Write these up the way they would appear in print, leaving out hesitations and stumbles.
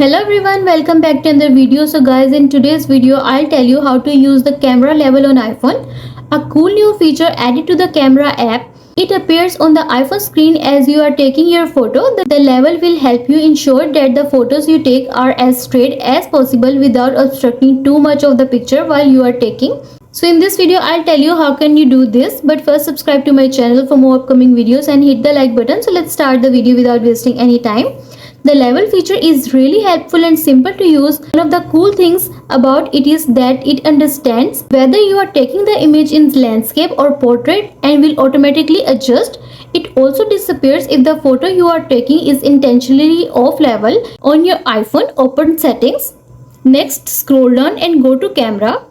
Hello everyone, welcome back to another video. So guys, in today's video I'll tell you how to use the camera level on iPhone, a cool new feature added to the camera app. It appears on the iPhone screen as you are taking your photo. The level will help you ensure that the photos you take are as straight as possible without obstructing too much of the picture while you are taking. So in this video I'll tell you how can you do this, but first subscribe to my channel for more upcoming videos and hit the like button. So let's start the video without wasting any time. The level feature is really helpful and simple to use. One of the cool things about it is that it understands whether you are taking the image in landscape or portrait and will automatically adjust. It also disappears if the photo you are taking is intentionally off level. On your iPhone, open settings. Next, scroll down and go to camera.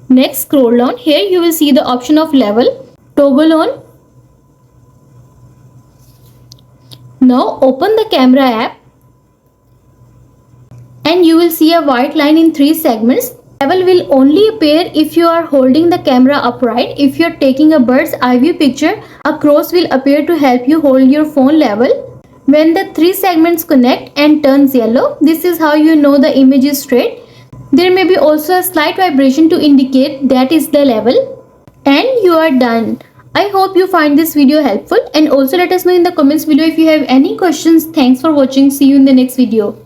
Next, scroll down. Here you will see the option of level. Toggle on. Now open the camera app and you will see a white line in 3 segments. Level will only appear if you are holding the camera upright. If you are taking a bird's eye view picture, a cross will appear to help you hold your phone level. When the 3 segments connect and turns yellow, this is how you know the image is straight. There may be also a slight vibration to indicate that is the level. And you are done. I hope you find this video helpful, and also let us know in the comments below if you have any questions. Thanks for watching. See you in the next video.